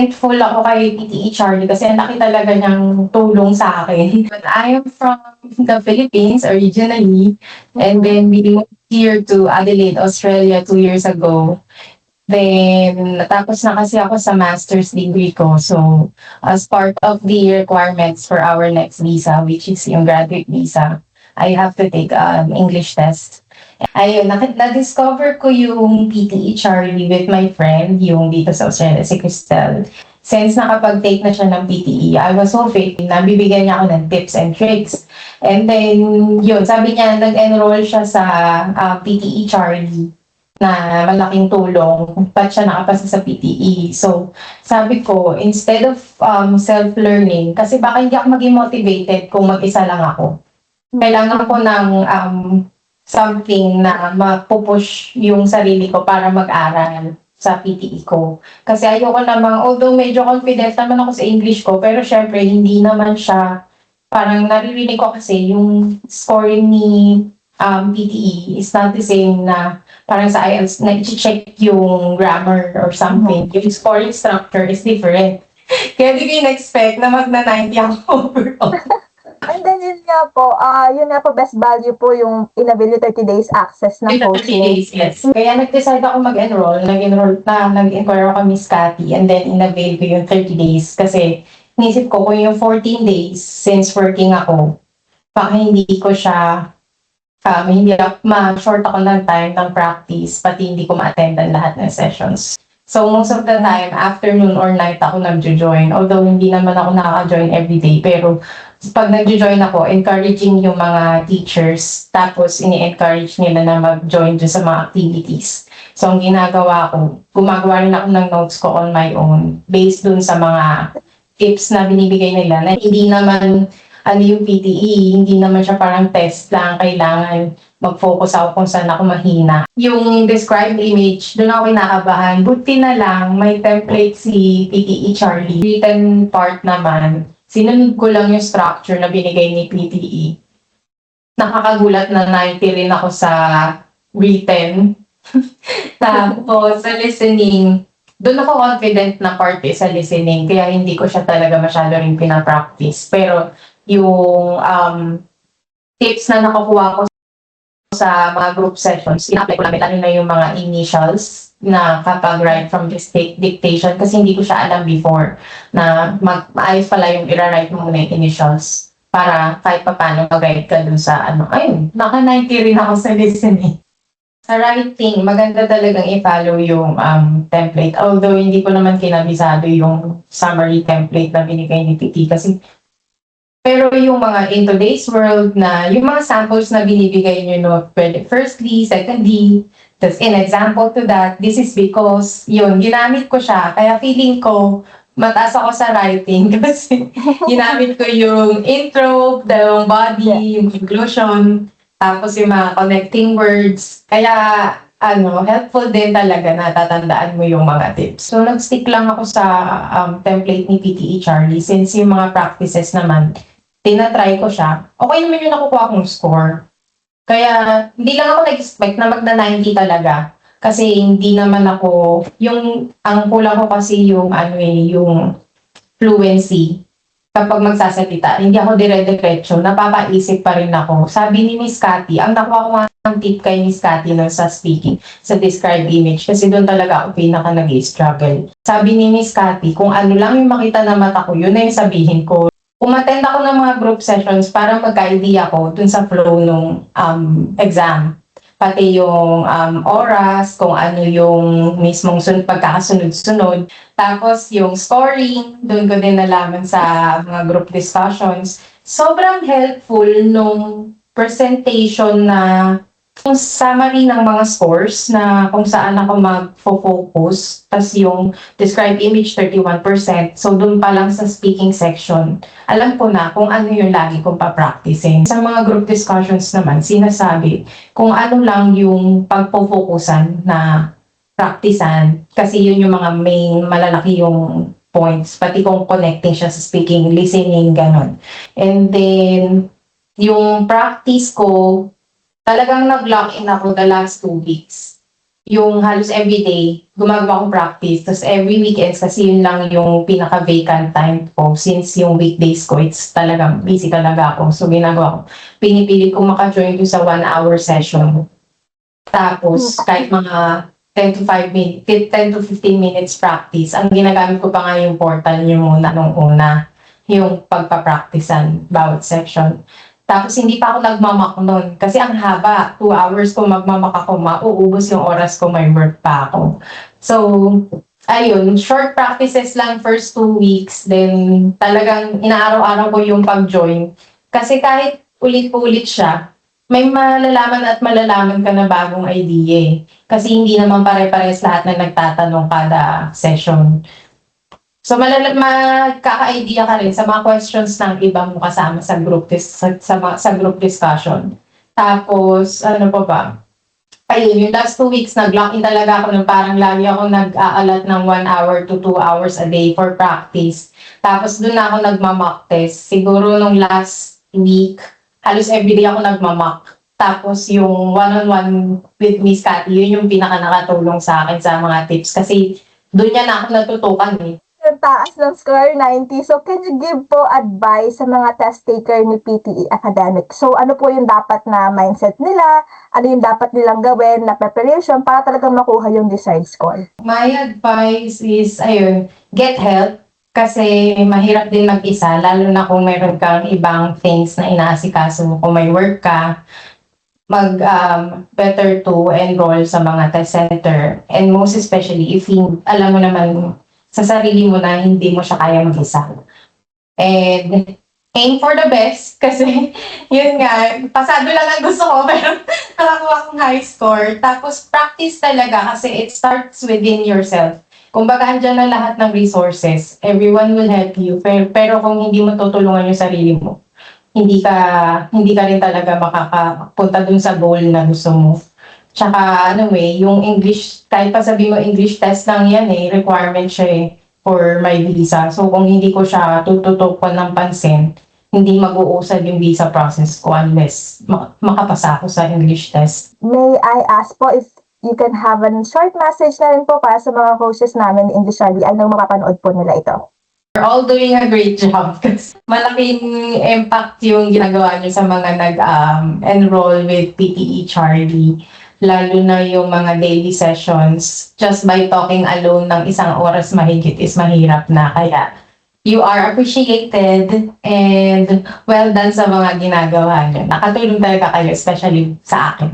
thankful ako kay PTE Charlie kasi ang laki talaga niyang tulong sa akin. But I am from the Philippines originally, and then we moved here to Adelaide, Australia 2 years ago. Then, natapos na kasi ako sa master's degree ko. So, as part of the requirements for our next visa, which is yung graduate visa, I have to take an English test. Ayun, na-discover ko yung PTE Charlie with my friend, yung dito sa Australia, si Cristel. Since nakapag-take na siya ng PTE, I was hoping na bibigyan niya ako ng tips and tricks. And then, yun, sabi niya, nag-enroll siya sa PTE Charlie na malaking tulong, ba't siya nakapasa sa PTE. So, sabi ko, instead of self-learning, kasi baka hindi ako maging motivated kung mag-isa lang ako. Kailangan ko ng something na mapupush yung sarili ko para mag-aral sa PTE ko. Kasi ayoko namang, although medyo confident naman ako sa English ko, pero syempre hindi naman siya, parang naririnig ko kasi yung scoring ni PTE is not the same na parang sa IELTS na i-check yung grammar or something. Yung scoring structure is different. Kaya di ko in-expect na magna-90 ako overall. And then yun nga po, best value po yung inability 30 days access na coaching. 30 days, yes. Kaya nag-decide ako mag-enroll. Nag-inquire ako kay Miss Cathy and then in-avail ko yung 30 days kasi nisip ko kung yung 14 days since working ako, baka hindi ko siya, hindi ma-short ako ng time ng practice, pati hindi ko ma-attend ang lahat ng sessions. So, most of the time, afternoon or night ako nag-join. Although, hindi naman ako nakaka-join everyday. Pero, pag nag-join ako, encouraging yung mga teachers. Tapos, ini-encourage nila na mag-join dun sa mga activities. So, ang ginagawa ko, gumagawa rin ako ng notes ko on my own. Based dun sa mga tips na binibigay nila. Na hindi naman, yung PTE, hindi naman siya parang test lang. Kailangan mag-focus ako kung saan ako mahina. Yung described image, doon ako kinakabahan. Buti na lang, may template si PTE Charlie. Written part naman, sinunod ko lang yung structure na binigay ni PTE. Nakakagulat na 90 rin ako sa written. Tapos sa listening, doon ako confident na part sa listening, kaya hindi ko siya talaga masyado rin pinapractice. Pero yung tips na nakukuha ko sa mga group sessions, ina-apply ko namin, lalo na yung mga initials na kapag write from dictation kasi hindi ko siya alam before na maayos pala yung i-write mo muna yung initials para kahit pa paano mag-write ka dun sa ayun, naka 90 rin ako sa listening. Sa writing, maganda talagang i-follow yung template. Although hindi ko naman kinabisado yung summary template na binigay ni PT kasi pero yung mga in today's world na, yung mga samples na binibigay nyo, no, firstly, secondly, tas in example to that, this is because, yun, ginamit ko siya. Kaya feeling ko, mataas ako sa writing kasi ginamit ko yung intro, yung body, yung conclusion, tapos yung mga connecting words. Kaya, helpful din talaga na tatandaan mo yung mga tips. So, nag-stick lang ako sa template ni PTE Charlie since yung mga practices naman, tinatry ko siya. Okay naman yung nakukuha kong score. Kaya, hindi lang ako nag-expect na magna-90 talaga. Kasi hindi naman ako, ang kulang ko kasi yung fluency. Kapag magsasalita, hindi ako dire-diretso, napapaisip pa rin ako. Sabi ni Miss Cathy, ang nakuha ko ng tip kay Miss Cathy no, sa speaking, sa described image, kasi doon talaga ako pinaka nag-struggle. Sabi ni Miss Cathy, kung ano lang yung makita na mata ko, yun na yung sabihin ko. Umattend ako ng mga group sessions para magka-idea ko dun sa flow ng exam. Pati yung oras, kung ano yung mismong pagkakasunod-sunod. Tapos yung scoring, dun ko din nalaman sa mga group discussions. Sobrang helpful nung presentation na yung summary ng mga scores na kung saan ako mag-focus. Tapos yung described image 31%. So dun pa lang sa speaking section, alam ko na kung ano yung lagi kong pa-practicing. Sa mga group discussions naman, sinasabi kung ano lang yung pagpo-focusan na practicean. Kasi yun yung mga main, malalaki yung points. Pati kung connecting siya sa speaking, listening, ganon. And then, yung practice ko, talagang nag-lock in ako the last 2 weeks. yung halos everyday, gumagawa akong practice. Tapos every weekends, kasi yun lang yung pinaka-vacant time ko. Since yung weekdays ko, it's talagang busy talaga ako. So ginagawa ko, pinipilit ko maka-join ko sa 1 hour session. Tapos kahit mga 10 to 5 minutes, 10 to 15 minutes practice, ang ginagamit ko pa nga yung portal yung muna nung una, yung pagpa-practicean bawat section. Tapos hindi pa ako nagmamak nun. Kasi ang haba, 2 hours ko magmamak ako, mauubos yung oras ko, may work pa ako. So, ayun, short practices lang first 2 weeks. Then, talagang inaaraw-araw ko yung pag-join. Kasi kahit ulit-ulit siya, may malalaman at malalaman ka na bagong idea eh. Kasi hindi naman pare-pares lahat na nagtatanong kada session. So, magkaka-idea ka rin sa mga questions ng iba mo kasama sa sa group discussion. Tapos, ano pa ba? Ayun, yung last 2 weeks, nag-lock in talaga ako ng parang lagi ako nag-aalat ng 1 hour to 2 hours a day for practice. Tapos, doon na ako nagma-mock test. Siguro nung last week, halos everyday ako nagma-mock. Tapos, yung one-on-one with Miss Cathy, yun yung pinaka-nakatulong sa akin sa mga tips. Kasi, doon yan ako natutukan eh. Yung taas ng score, 90. So, can you give po advice sa mga test taker ni PTE Academic? So, ano po yung dapat na mindset nila? Ano yung dapat nilang gawin na preparation para talagang makuha yung desired score? My advice is, ayun, get help. Kasi mahirap din mag-isa, lalo na kung mayroon kang ibang things na inaasikaso mo. Kung may work ka, better to enroll sa mga test center. And most especially, if alam mo naman sa sarili mo na hindi mo siya kaya mag-isa. And aim for the best kasi yun nga, pasado lang ang gusto ko pero nakakuha akong high score. Tapos practice talaga kasi it starts within yourself. Kumbaga andyan na lahat ng resources. Everyone will help you. Pero kung hindi mo tutulungan yung sarili mo, hindi ka rin talaga makakapunta dun sa goal na gusto mo. Tsaka, yung English, kahit pa sabi mo English test lang yan requirement siya for my visa. So, kung hindi ko siya tututukan ng pansin, hindi mag-uusad yung visa process ko unless makapasa ako sa English test. May I ask po if you can have a short message na rin po para sa mga coaches namin in English Rally. Anong mapapanood po nila ito? You're all doing a great job kasi malaking impact yung ginagawa niyo sa mga nag-enroll with PTE Charlie. Lalo na yung mga daily sessions, just by talking alone ng 1 oras mahigit is mahirap na. Kaya, you are appreciated and well done sa mga ginagawa niyo. Nakatulong talaga kayo, especially sa akin.